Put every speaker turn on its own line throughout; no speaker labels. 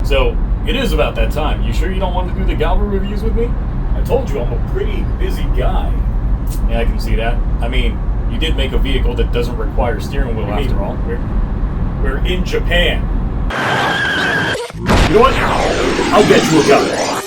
So, it is about that time. You sure you don't want to do the Gavv reviews with me? I told you I'm a pretty busy guy. Yeah, I can see that. I mean, you did make a vehicle that doesn't require steering wheel after all. We're in Japan. You know what? I'll get you a gun.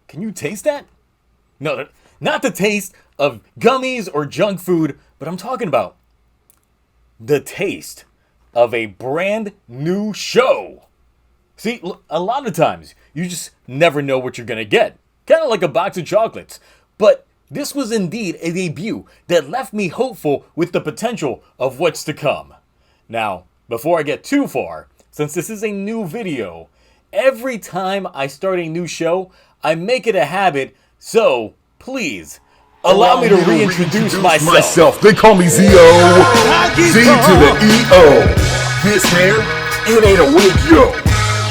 Can you taste that? No, not the taste of gummies or junk food, but I'm talking about the taste of a brand new show. See, a lot of times you just never know what you're gonna get. Kind of like a box of chocolates. But this was indeed a debut that left me hopeful with the potential of what's to come. Now, before I get too far, since this is a new video, every time I start a new show, I make it a habit, so please allow me to reintroduce myself.
They call me Z-O. Z to the E-O. This here, it ain't a wig, yo.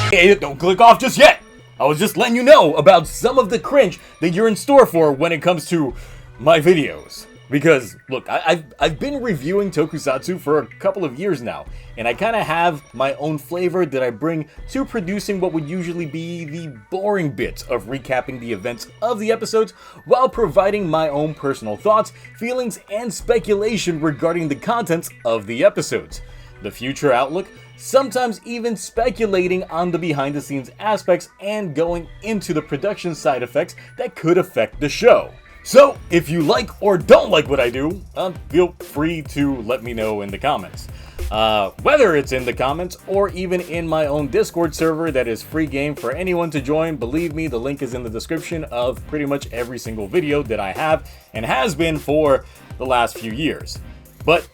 Hey, don't click off just yet. I was just letting you know about some of the cringe that you're in store for when it comes to my videos. Because, look, I've been reviewing tokusatsu for a couple of years now, and I kind of have my own flavor that I bring to producing what would usually be the boring bits of recapping the events of the episodes, while providing my own personal thoughts, feelings, and speculation regarding the contents of the episodes, the future outlook, sometimes even speculating on the behind-the-scenes aspects and going into the production side effects that could affect the show. So, if you like or don't like what I do, feel free to let me know in the comments. Whether it's in the comments or even in my own Discord server that is free game for anyone to join, believe me, the link is in the description of pretty much every single video that I have and has been for the last few years. But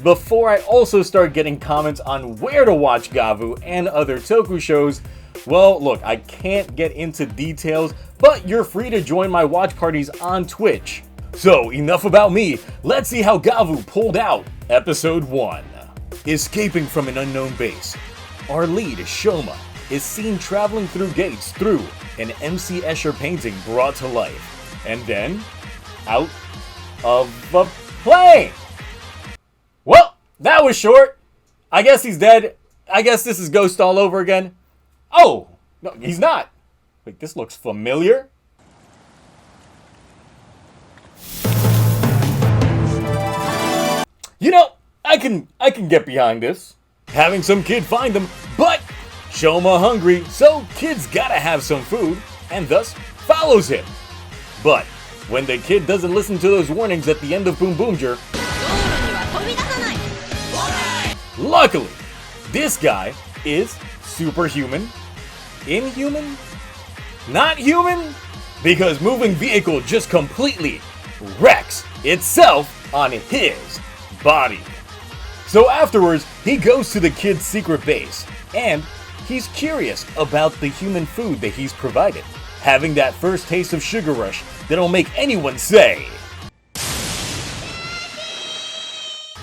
before I also start getting comments on where to watch Gavv and other toku shows, well, look, I can't get into details, but you're free to join my watch parties on Twitch. So, enough about me, let's see how Gavv pulled out Episode 1. Escaping from an unknown base, our lead, Shoma, is seen traveling through gates through an MC Escher painting brought to life, and then out of a plane. Well, that was short. I guess he's dead. I guess this is Ghost all over again. Oh, no, he's not. Wait, this looks familiar. You know, I can get behind this. Having some kid find them, but Shoma hungry, so kid's gotta have some food, and thus follows him. But when the kid doesn't listen to those warnings at the end of Boom Boomger, luckily, this guy is superhuman. Inhuman? Not human? Because moving vehicle just completely wrecks itself on his body. So afterwards, he goes to the kid's secret base, and he's curious about the human food that he's provided, having that first taste of sugar rush that'll make anyone say.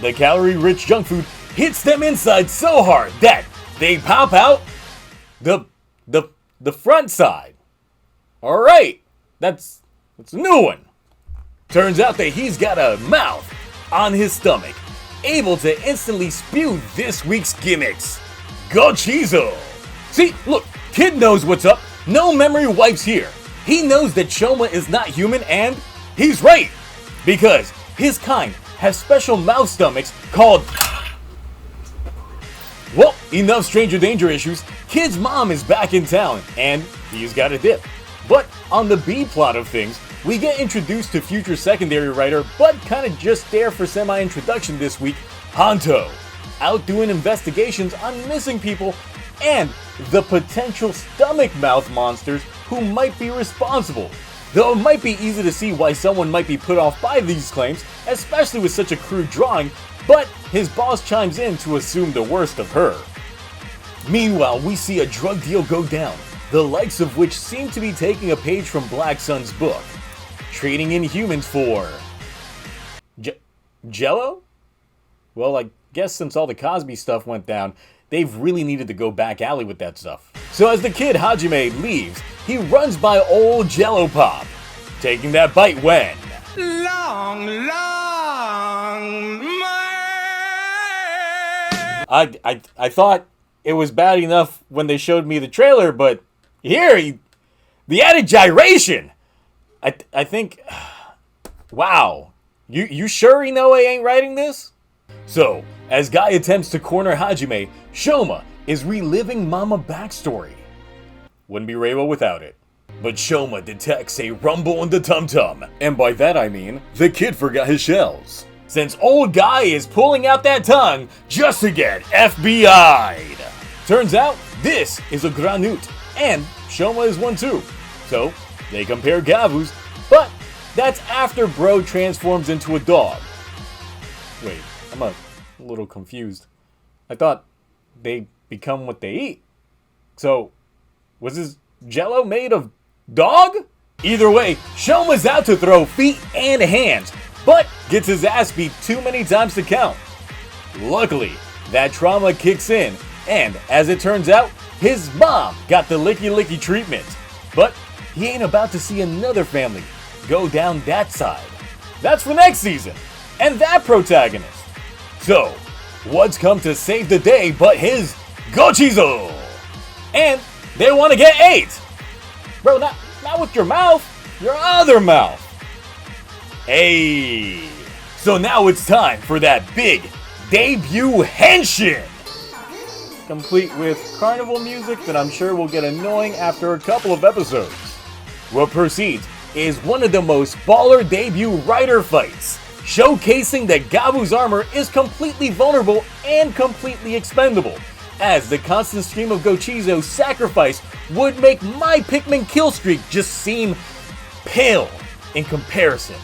The calorie-rich junk food hits them inside so hard that they pop out the front side. Alright, that's a new one. Turns out that he's got a mouth on his stomach, able to instantly spew this week's gimmicks. Gochizo! See, look, kid knows what's up. No memory wipes here. He knows that Shoma is not human, and he's right, because his kind have special mouth stomachs called... Well, enough stranger danger issues. Kid's mom is back in town, and he's got a dip. But on the B plot of things, we get introduced to future secondary writer, but kinda just there for semi-introduction this week, Hanto, out doing investigations on missing people and the potential stomach mouth monsters who might be responsible. Though it might be easy to see why someone might be put off by these claims, especially with such a crude drawing, but his boss chimes in to assume the worst of her. Meanwhile, we see a drug deal go down, the likes of which seem to be taking a page from Black Sun's book, trading in humans for... Jello? Well, I guess since all the Cosby stuff went down, they've really needed to go back alley with that stuff. So as the kid Hajime leaves, he runs by old Jello Pop, taking that bite when... Long I thought it was bad enough when they showed me the trailer, but here, the added gyration. I think, wow. You sure Inoue ain't writing this? So, as Guy attempts to corner Hajime, Shoma is reliving Mama backstory. Wouldn't be Reiwa without it. But Shoma detects a rumble in the tum-tum. And by that I mean, the kid forgot his shells. Since old Guy is pulling out that tongue just to get FBI'd. Turns out, this is a granute, and Shoma is one too. So, they compare Gavvus, but that's after Bro transforms into a dog. Wait, I'm a little confused. I thought they become what they eat. So, was his jello made of dog? Either way, Shoma's out to throw feet and hands, but gets his ass beat too many times to count. Luckily, that trauma kicks in, and as it turns out, his mom got the licky treatment. But he ain't about to see another family go down that side. That's for next season, and that protagonist. So, what's come to save the day but his Gochizo? And they want to get 8. Bro, not with your mouth, your other mouth. Hey. So now it's time for that big debut henshin. Complete with carnival music that I'm sure will get annoying after a couple of episodes. What proceeds is one of the most baller debut rider fights, showcasing that Gavvu's armor is completely vulnerable and completely expendable, as the constant stream of Gochizo's sacrifice would make my Pikmin kill streak just seem pale in comparison.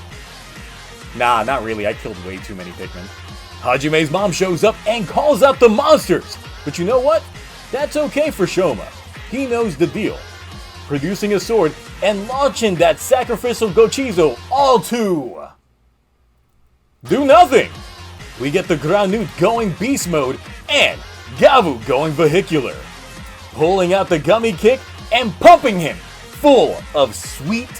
Nah, not really, I killed way too many Pikmin. Hajime's mom shows up and calls out the monsters, but you know what? That's okay for Shoma. He knows the deal. Producing a sword and launching that sacrificial Gochizo all to do nothing. We get the Granute going beast mode and Gavvu going vehicular, pulling out the gummy kick and pumping him full of sweet,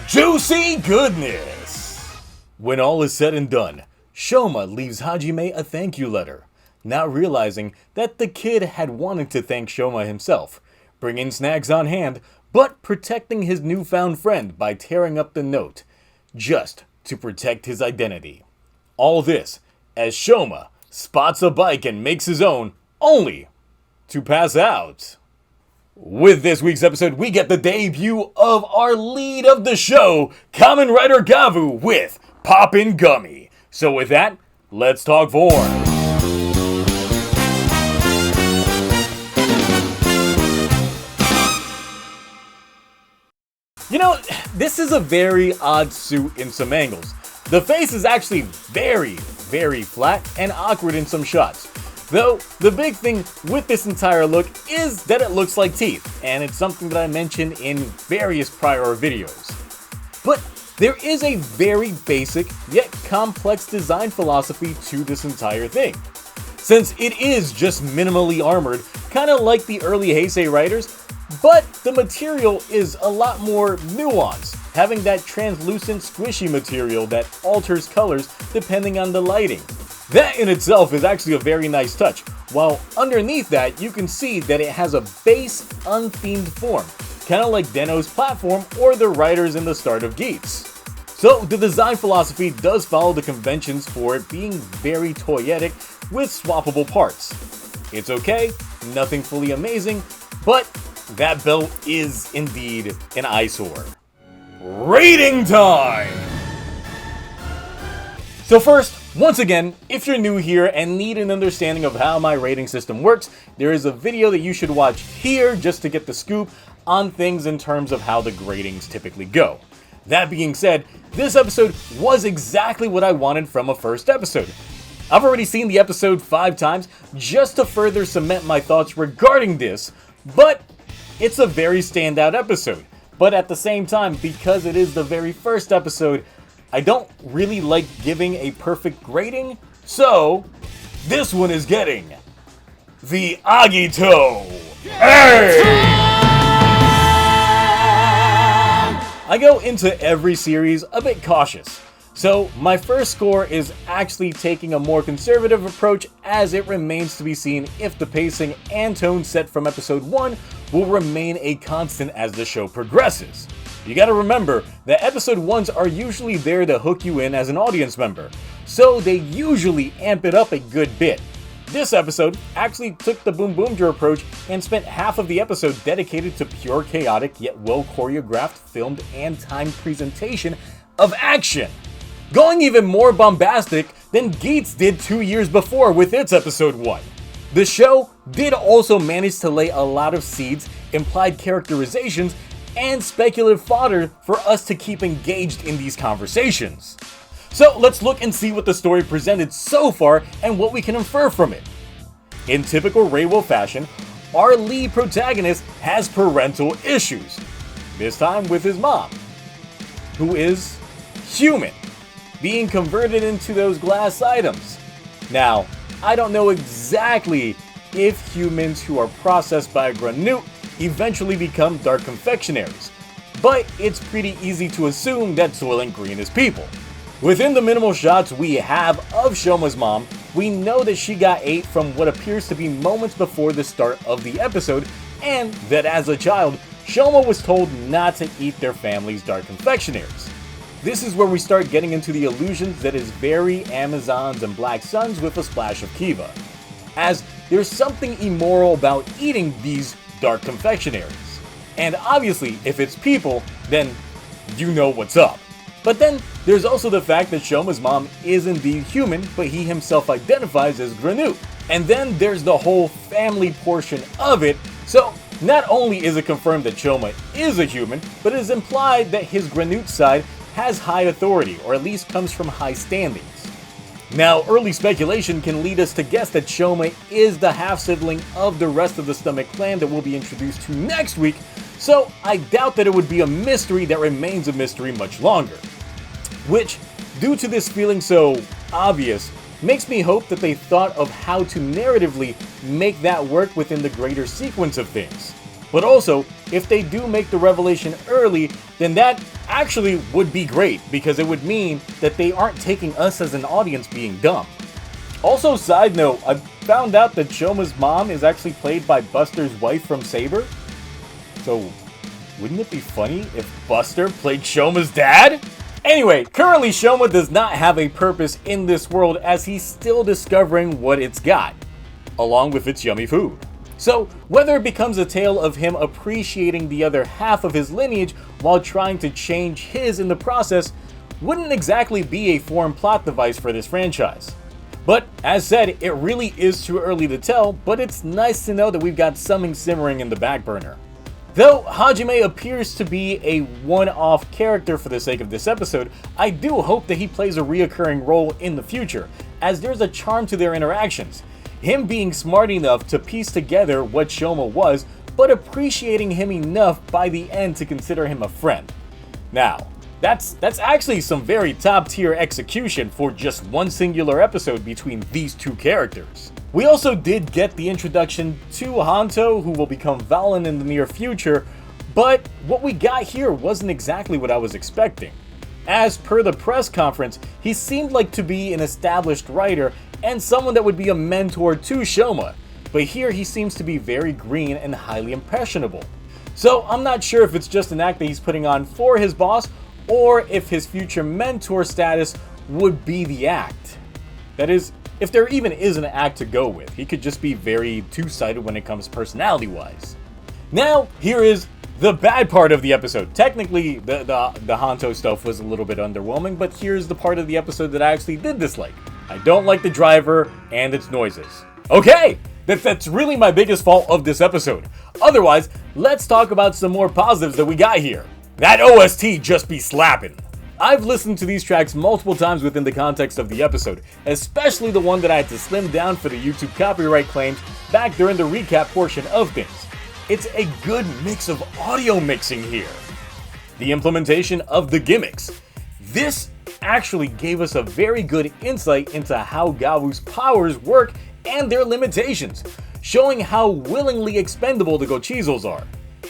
juicy goodness. When all is said and done, Shoma leaves Hajime a thank you letter, not realizing that the kid had wanted to thank Shoma himself, bringing snacks on hand, but protecting his newfound friend by tearing up the note, just to protect his identity. All this as Shoma spots a bike and makes his own, only to pass out. With this week's episode, we get the debut of our lead of the show, Kamen Rider Gavu with Poppin' Gummy. So with that, let's talk form. You know, this is a very odd suit in some angles. The face is actually very flat and awkward in some shots. Though, the big thing with this entire look is that it looks like teeth, and it's something that I mentioned in various prior videos. But there is a very basic yet complex design philosophy to this entire thing. Since it is just minimally armored, kinda like the early Heisei Riders, but the material is a lot more nuanced, having that translucent squishy material that alters colors depending on the lighting. That in itself is actually a very nice touch, while underneath that you can see that it has a base unthemed form, kinda like Deno's platform or the riders in the start of Geats. So the design philosophy does follow the conventions for it being very toyetic with swappable parts. It's okay, nothing fully amazing, but that belt is indeed an eyesore. Rating time! So first, once again, if you're new here and need an understanding of how my rating system works, there is a video that you should watch here just to get the scoop on things in terms of how the gradings typically go. That being said, this episode was exactly what I wanted from a first episode. I've already seen the episode 5 times just to further cement my thoughts regarding this, but it's a very standout episode. But at the same time, because it is the very first episode, I don't really like giving a perfect grading, so this one is getting the Agito. Hey! I go into every series a bit cautious, So my first score is actually taking a more conservative approach, as it remains to be seen if the pacing and tone set from episode 1 will remain a constant as the show progresses. You gotta remember that episode 1s are usually there to hook you in as an audience member, so they usually amp it up a good bit. This episode actually took the Boom Boomger approach and spent half of the episode dedicated to pure chaotic yet well choreographed, filmed, and timed presentation of action, going even more bombastic than Geats did 2 years before with its episode 1. The show did also manage to lay a lot of seeds, implied characterizations, and speculative fodder for us to keep engaged in these conversations. So let's look and see what the story presented so far and what we can infer from it. In typical Reiwo fashion, our lead protagonist has parental issues, this time with his mom, who is human, being converted into those glass items. Now, I don't know exactly if humans who are processed by a Granute eventually become dark confectionaries, but it's pretty easy to assume that Soylent Green is people. Within the minimal shots we have of Shoma's mom, we know that she got ate from what appears to be moments before the start of the episode, and that as a child, Shoma was told not to eat their family's dark confectionaries. This is where we start getting into the illusions that is very Amazons and Black Suns with a splash of Kiva, as there's something immoral about eating these dark confectionaries. And obviously, if it's people, then you know what's up. But then, there's also the fact that Shoma's mom is indeed human, but he himself identifies as Granute. And then there's the whole family portion of it, so not only is it confirmed that Shoma is a human, but it is implied that his Granute side has high authority, or at least comes from high standings. Now, early speculation can lead us to guess that Shoma is the half-sibling of the rest of the Stomach clan that we'll be introduced to next week, so I doubt that it would be a mystery that remains a mystery much longer. Which, due to this feeling so obvious, makes me hope that they thought of how to narratively make that work within the greater sequence of things. But also, if they do make the revelation early, then that actually would be great, because it would mean that they aren't taking us as an audience being dumb. Also, side note, I found out that Shoma's mom is actually played by Buster's wife from Saber. So, wouldn't it be funny if Buster played Shoma's dad? Anyway, currently Shoma does not have a purpose in this world, as he's still discovering what it's got, along with its yummy food. So, whether it becomes a tale of him appreciating the other half of his lineage while trying to change his in the process, wouldn't exactly be a foreign plot device for this franchise. But, as said, it really is too early to tell, but it's nice to know that we've got something simmering in the back burner. Though Hajime appears to be a one-off character for the sake of this episode, I do hope that he plays a reoccurring role in the future, as there's a charm to their interactions. Him being smart enough to piece together what Shoma was, but appreciating him enough by the end to consider him a friend. Now, that's actually some very top-tier execution for just one singular episode between these two characters. We also did get the introduction to Hanto, who will become Valen in the near future, but what we got here wasn't exactly what I was expecting. As per the press conference, he seemed like to be an established writer and someone that would be a mentor to Shoma, but here he seems to be very green and highly impressionable. So I'm not sure if it's just an act that he's putting on for his boss, or if his future mentor status would be the act. That is, if there even is an act to go with. He could just be very two-sided when it comes personality-wise. Now, here is the bad part of the episode. Technically, the Hanto stuff was a little bit underwhelming, but here's the part of the episode that I actually did dislike. I don't like the driver and its noises. Okay, that's really my biggest fault of this episode. Otherwise, let's talk about some more positives that we got here. That OST just be slapping. I've listened to these tracks multiple times within the context of the episode, especially the one that I had to slim down for the YouTube copyright claims back during the recap portion of things. It's a good mix of audio mixing here. The implementation of the gimmicks. This actually gave us a very good insight into how Gavvu's powers work and their limitations, showing how willingly expendable the Gochizos are.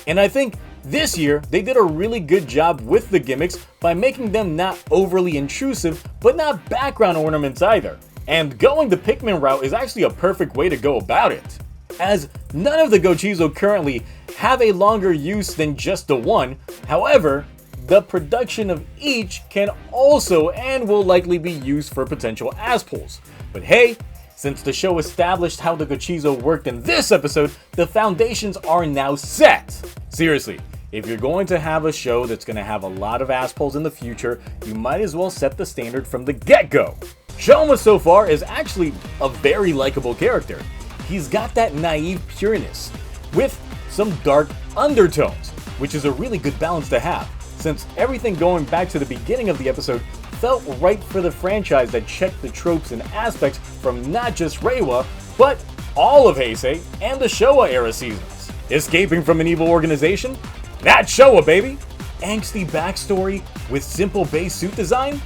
And I think This year, they did a really good job with the gimmicks by making them not overly intrusive, but not background ornaments either. And going the Pikmin route is actually a perfect way to go about it, as none of the Gochizo currently have a longer use than just the one. However, the production of each can also and will likely be used for potential ass pulls. But hey, since the show established how the Gochizo worked in this episode, the foundations are now set. Seriously, if you're going to have a show that's going to have a lot of ass pulls in the future, you might as well set the standard from the get-go. Shoma so far is actually a very likable character. He's got that naive pureness with some dark undertones, which is a really good balance to have, since everything going back to the beginning of the episode felt right for the franchise that checked the tropes and aspects from not just Reiwa, but all of Heisei and the Showa era seasons. Escaping from an evil organization? That's Showa, baby! Angsty backstory with simple base suit design?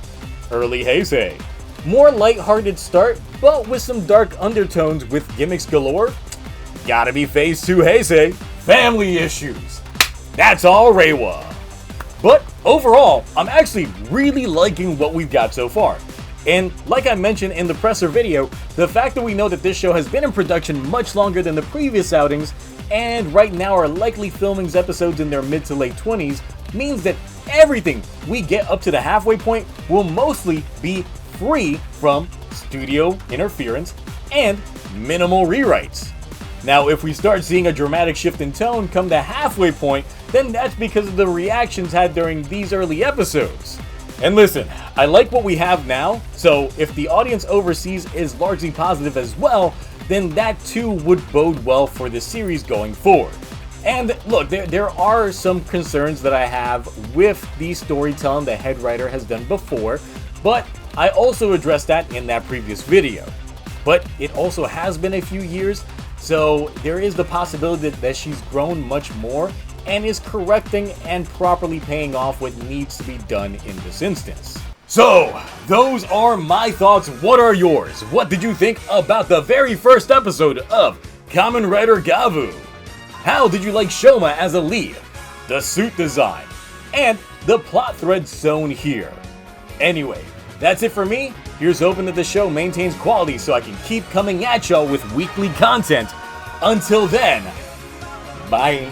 Early Heisei. More lighthearted start, but with some dark undertones with gimmicks galore? Gotta be Phase 2 Heisei. Family issues. That's all Reiwa. But overall, I'm actually really liking what we've got so far. And like I mentioned in the presser video, the fact that we know that this show has been in production much longer than the previous outings, and right now are likely filming episodes in their mid to late 20s, means that everything we get up to the halfway point will mostly be free from studio interference and minimal rewrites. Now, if we start seeing a dramatic shift in tone come the halfway point, then that's because of the reactions had during these early episodes. And listen, I like what we have now, so if the audience overseas is largely positive as well, then that too would bode well for the series going forward. And look, there are some concerns that I have with the storytelling the head writer has done before, but I also addressed that in that previous video. But it also has been a few years, so there is the possibility that she's grown much more and is correcting and properly paying off what needs to be done in this instance. So, those are my thoughts. What are yours? What did you think about the very first episode of Kamen Rider Gavu? How did you like Shoma as a lead, the suit design, and the plot thread sewn here? Anyway, that's it for me. Here's hoping that the show maintains quality so I can keep coming at y'all with weekly content. Until then, bye.